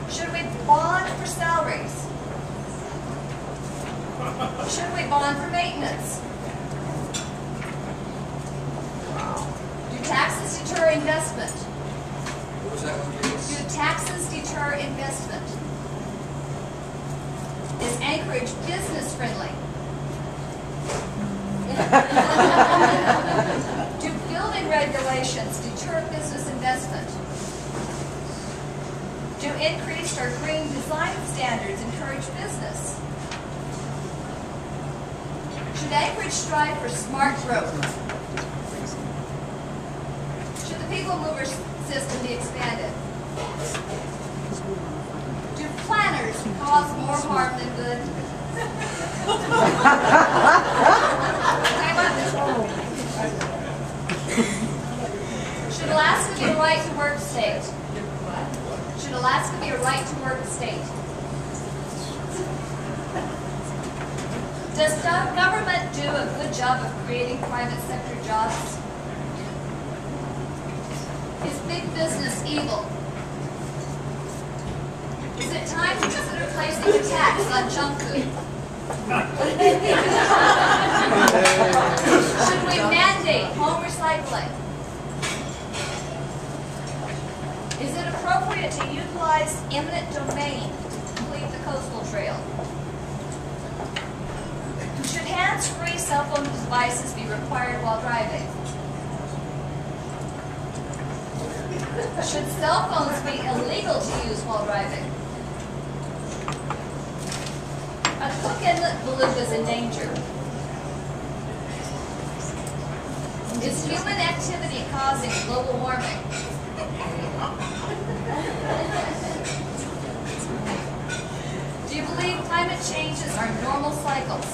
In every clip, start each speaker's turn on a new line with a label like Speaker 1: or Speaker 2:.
Speaker 1: Should we bond for salaries? Should we bond for maintenance? Do taxes deter investment?
Speaker 2: What was that one, please?
Speaker 1: Do taxes deter investment? Is Anchorage business friendly? Do building regulations deter business investment? Do increased or green design standards encourage business? Should Anchorage strive for smart growth? Should the people mover system be expanded? Do planners cause more harm than good? Should Alaska be a right to work state? Should Alaska be a right to work state? Does government do a good job of creating private sector jobs? Is big business evil? Is it time to consider placing a tax on junk food? Should we mandate home recycling? Is it appropriate to utilize eminent domain to complete the coastal trail? Should hands-free cell phone devices be required while driving? Should cell phones be illegal to use while driving? A Cook Inlet beluga is in danger. Is human activity causing global warming? Do you believe climate changes are normal cycles?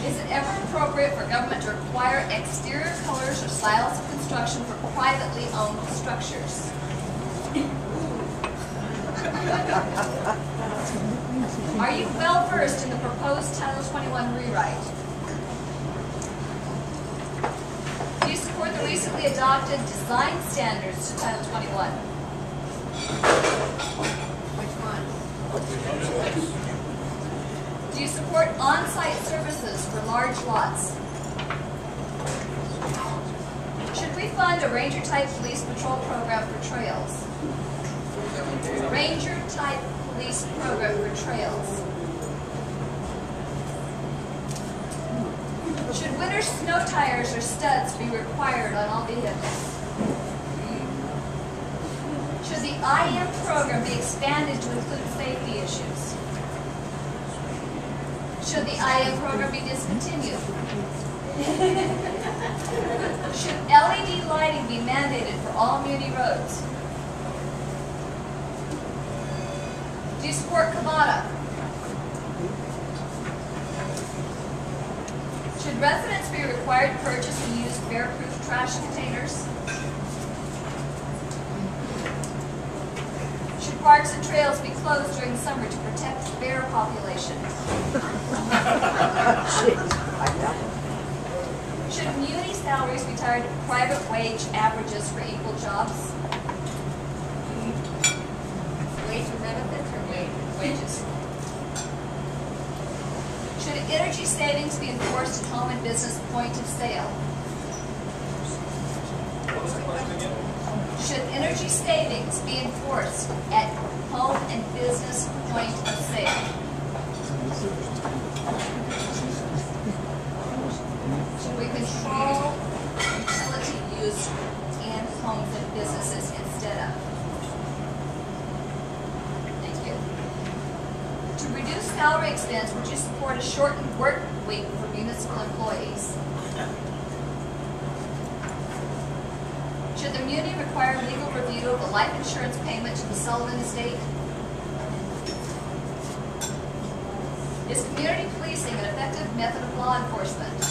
Speaker 1: Is it ever appropriate for government to require exterior colors or styles of construction for privately owned structures? Are you well versed in the proposed Title 21 rewrite? Do you support the recently adopted design standards to Title 21? Which one? Do you support on-site services for large lots? Should we fund a ranger-type police patrol program for trails? Ranger-type police program for trails. Should winter snow tires or studs be required on all vehicles? Should the IM program be expanded to include safety issues? Should the IM program be discontinued? Should LED lighting be mandated for all muni roads? Do you support Kavada? Should residents be required to purchase and use bear-proof trash containers? Should parks and trails be closed during the summer to protect the bear population? Should muni salaries be tied to private wage averages for equal jobs? Wage and benefits or wages? Should energy savings be enforced at home and business point of sale?
Speaker 2: What was the question again?
Speaker 1: Should energy savings be enforced at home and business point of sale? Should we control utility use in homes and businesses instead of? Thank you. To reduce salary expense, would you support a shortened work week for municipal employees? Should the muni require legal review of a life insurance payment to the Sullivan estate? Is community policing an effective method of law enforcement?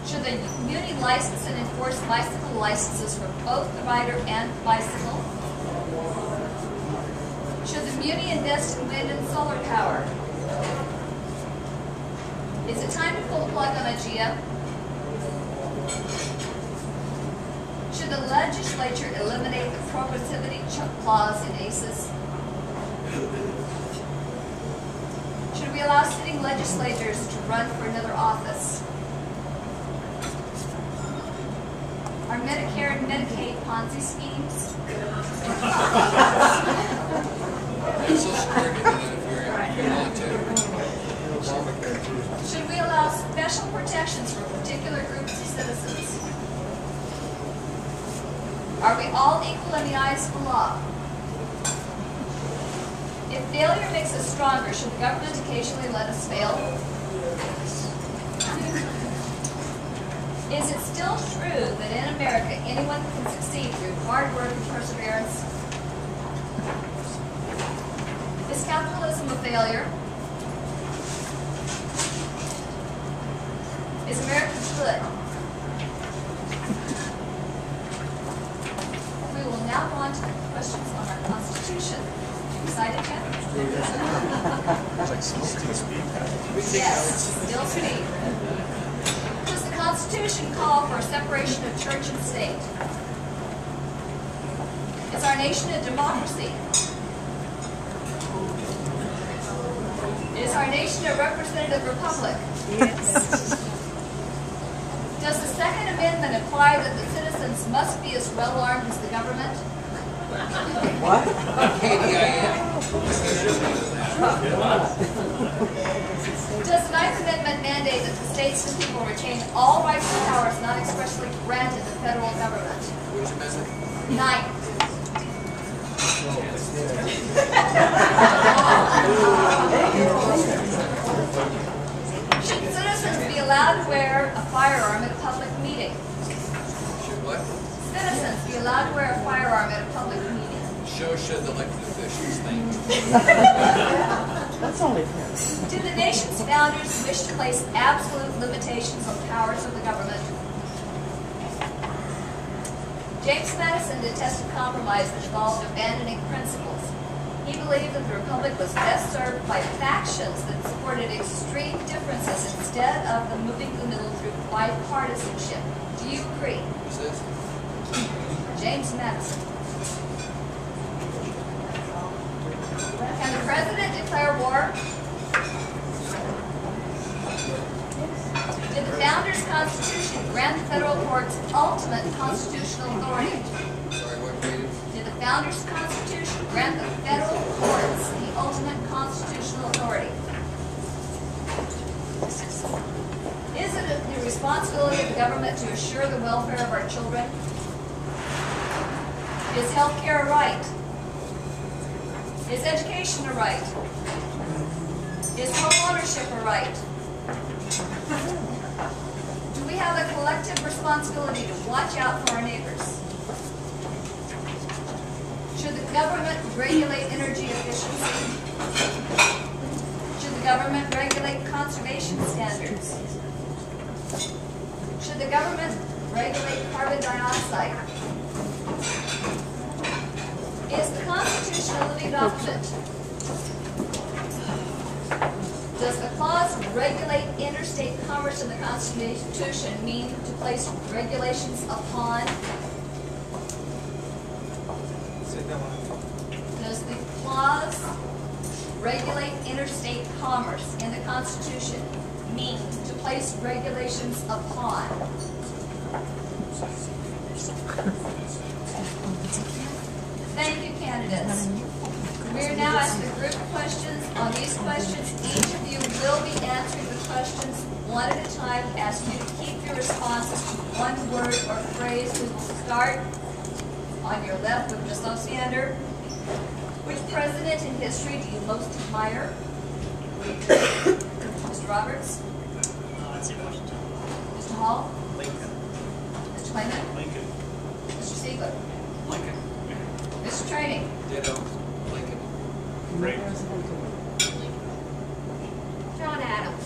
Speaker 1: Should the muni license and enforce bicycle licenses for both the rider and bicycle? Should the muni invest in wind and solar power? Is it time to pull the plug on AGEA? Should Should the legislature eliminate the prohibitivity clause in ACES? Should we allow sitting legislators to run for another office? Are Medicare and Medicaid Ponzi schemes?
Speaker 2: And Social Security, if you're military.
Speaker 1: Should we allow special protections for particular groups of citizens? Are we all equal in the eyes of the law? If failure makes us stronger, should the government occasionally let us fail? Is it still true that in America anyone can succeed through hard work and perseverance? Is capitalism a failure? Is America good? We will now go on to the questions on our Constitution. Excited yet? Yes, still speed. Does the Constitution call for a separation of church and state? Is our nation a democracy? Is our nation a representative republic?
Speaker 3: Yes.
Speaker 1: Does the Second Amendment imply that the citizens must be as well armed as the government?
Speaker 3: What?
Speaker 1: Does the Ninth Amendment mandate that the states and people retain all rights and powers not expressly granted the federal government?
Speaker 2: Which amendment?
Speaker 1: Ninth. Should citizens be allowed to wear a firearm at a public meeting?
Speaker 2: Should what?
Speaker 1: Citizens be allowed to wear a firearm at a public meeting?
Speaker 2: Should the elected officials think?
Speaker 3: That's only fair.
Speaker 1: Did the nation's founders wish to place absolute limitations on powers of the government? James Madison detested compromise that involved abandoning principles. He believed that the republic was best served by factions that supported extreme differences instead of the moving the middle through bipartisanship. Do you agree?
Speaker 2: Who's this?
Speaker 1: James Madison. Can the president declare war? Did the Founders' Constitution grant the federal courts ultimate constitutional authority?
Speaker 2: Sorry, what grade?
Speaker 1: Did the Founders' Constitution grant the federal courts the ultimate constitutional authority? Is it the responsibility of the government to assure the welfare of our children? Is health care a right? Is education a right? Is home ownership a right? Do we have a collective responsibility to watch out for our neighbors? Should the government regulate energy efficiency? Should the government regulate conservation standards? Should the government regulate carbon dioxide? Is the Constitution a living document? Does the clause regulate interstate commerce in the Constitution mean to place regulations upon? Does the clause regulate interstate commerce in the Constitution mean to place regulations upon? Thank you, candidates. We are now at the group questions. On these questions, each of you will be answering the questions one at a time. Ask you to keep your responses to one word or phrase. We will start on your left with Ms. Osiander. Which president in history do you most admire? Mr. Roberts?
Speaker 4: I'd say Washington.
Speaker 1: Mr. Hall?
Speaker 4: Lincoln.
Speaker 1: Mr. Clayman?
Speaker 4: Lincoln.
Speaker 1: Mr. Siegler?
Speaker 4: Lincoln.
Speaker 1: Mr. Training?
Speaker 2: Ditto. Lincoln.
Speaker 4: Great.
Speaker 1: John Adams.